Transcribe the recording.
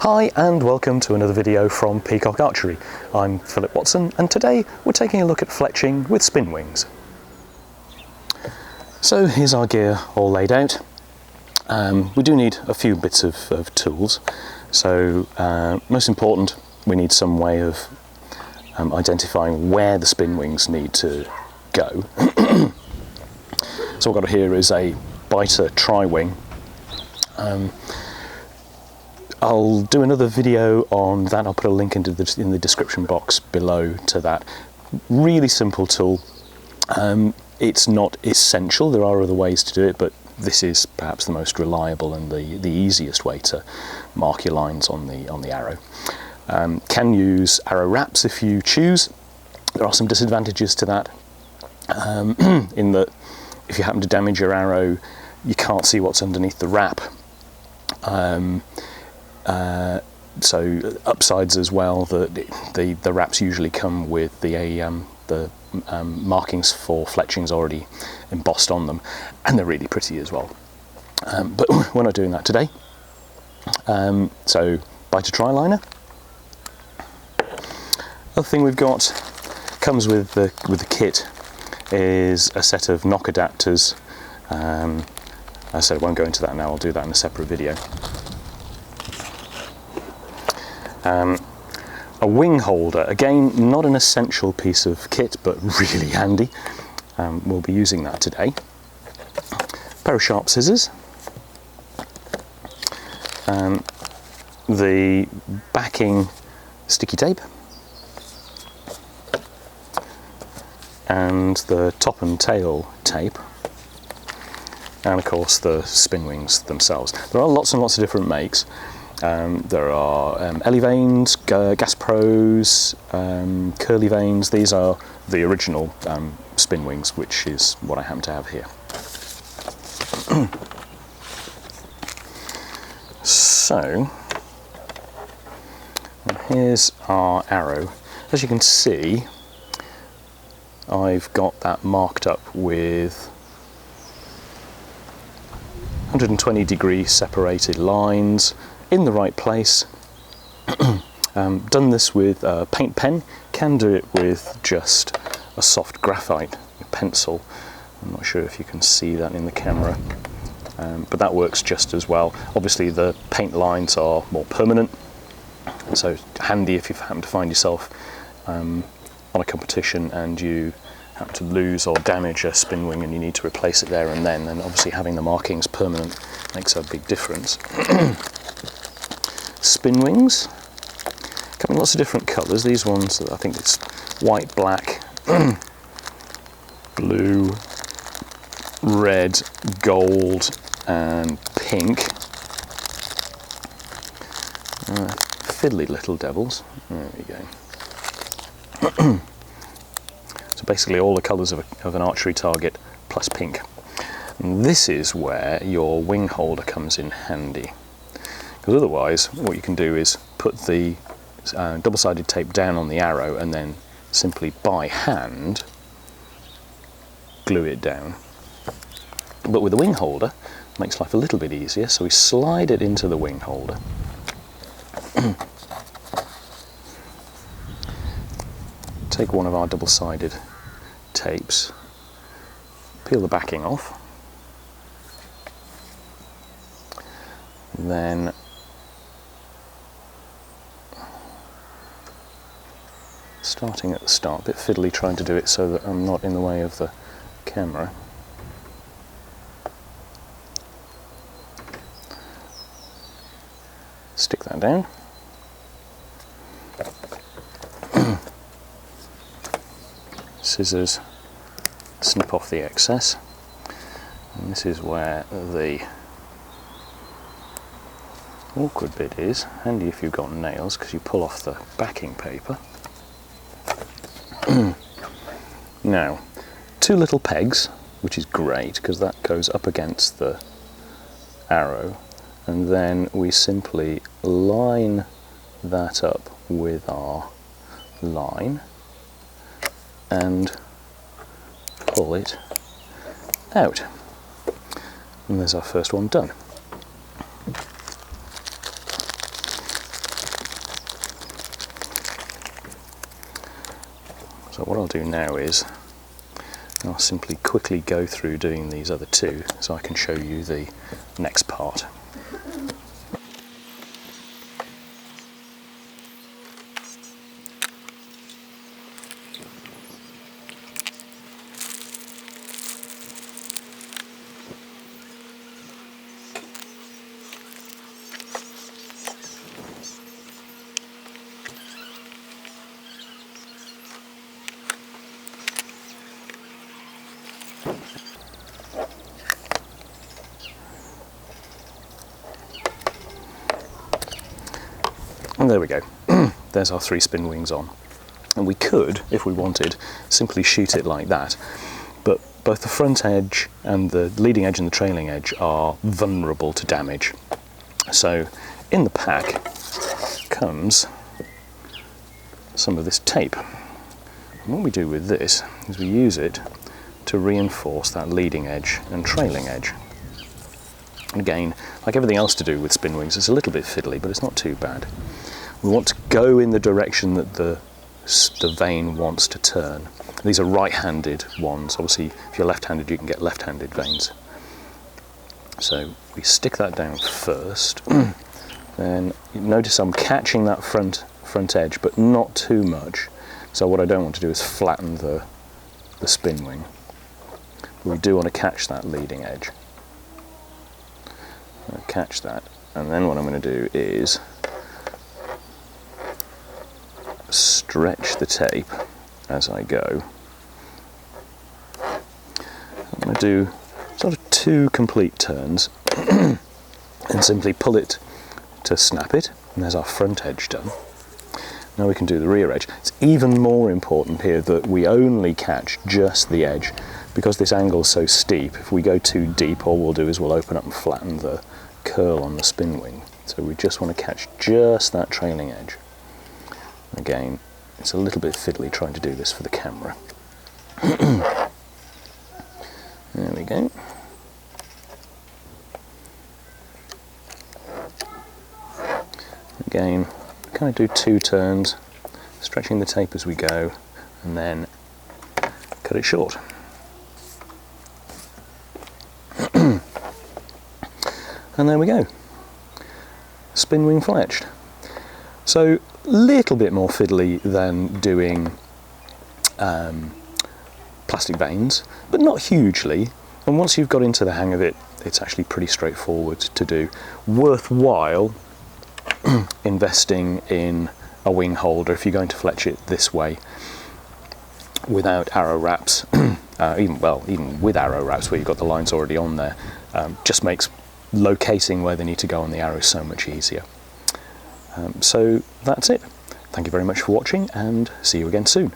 Hi and welcome to another video from Peacock Archery. I'm Philip Watson and today we're taking a look at fletching with spin wings. So here's our gear all laid out. We do need a few bits of tools. So most important, we need some way of identifying where the spin wings need to go. So what I've got here is a biter tri-wing. I'll do another video on that. I'll put a link in the description box below to that. Really simple tool. It's not essential. There are other ways to do it, but this is perhaps the most reliable and the easiest way to mark your lines on the arrow. Can use arrow wraps if you choose. There are some disadvantages to that, in that if you happen to damage your arrow, you can't see what's underneath the wrap. So upsides as well, the wraps usually come with the markings for fletchings already embossed on them, and they're really pretty as well. But we're not doing that today. So biter tri-liner. Other thing we've got, comes with the kit, is a set of knock adapters. As I said, I won't go into that now. I'll do that in a separate video. A wing holder, again, not an essential piece of kit, but really handy. We'll be using that today. A pair of sharp scissors. The backing sticky tape. And the top and tail tape. And of course the spin wings themselves. There are lots and lots of different makes. There are Elevanes, Gas Pros, Curly Vanes. These are the original spin wings, which is what I happen to have here. So, here's our arrow. As you can see, I've got that marked up with 120-degree separated lines in the right place. Done this with a paint pen. Can do it with just a soft graphite pencil. I'm not sure if you can see that in the camera, but that works just as well. Obviously the paint lines are more permanent, so handy if you happen to find yourself on a competition and you happen to lose or damage a spin wing and you need to replace it there and then, and obviously having the markings permanent makes a big difference. Spin wings come in lots of different colours. These ones, I think it's white, black, blue, red, gold and pink. Fiddly little devils. There we go. So basically all the colours of an archery target plus pink. And this is where your wing holder comes in handy. Because otherwise, what you can do is put the double-sided tape down on the arrow and then simply by hand glue it down. But with a wing holder, it makes life a little bit easier, so we slide it into the wing holder. Take one of our double-sided tapes, peel the backing off, then starting at the start, a bit fiddly trying to do it so that I'm not in the way of the camera. Stick that down. Scissors, snip off the excess. And this is where the awkward bit is. Handy if you've got nails, because you pull off the backing paper. Now, two little pegs, which is great because that goes up against the arrow, and then we simply line that up with our line and pull it out. And there's our first one done. do now is I'll simply quickly go through doing these other two so I can show you the next part. And there we go. There's our 3 spin wings on. And we could, if we wanted, simply shoot it like that. But both the front edge and the leading edge and the trailing edge are vulnerable to damage. So in the pack comes some of this tape. And what we do with this is we use it to reinforce that leading edge and trailing edge. And again, like everything else to do with spin wings, it's a little bit fiddly, but it's not too bad. We want to go in the direction that the vane wants to turn. These are right-handed ones. Obviously, if you're left-handed, you can get left-handed vanes. So we stick that down first. Then you notice I'm catching that front edge, but not too much. So what I don't want to do is flatten the spin wing. We do want to catch that leading edge. I'll catch that, and then what I'm going to do is stretch the tape as I go. I'm going to do sort of 2 complete turns and simply pull it to snap it, and there's our front edge done. Now we can do the rear edge. It's even more important here that we only catch just the edge, because this angle is so steep. If we go too deep, all we'll do is we'll open up and flatten the curl on the spin wing. So we just want to catch just that trailing edge. Again, it's a little bit fiddly trying to do this for the camera. There we go. Again, kind of do 2 turns, stretching the tape as we go, and then cut it short. And there we go. Spin wing fletched. So a little bit more fiddly than doing plastic vanes, but not hugely. And once you've got into the hang of it, it's actually pretty straightforward to do. Worthwhile investing in a wing holder if you're going to fletch it this way without arrow wraps. Even with arrow wraps where you've got the lines already on there, just makes locating where they need to go on the arrow so much easier. So that's it. Thank you very much for watching, and see you again soon.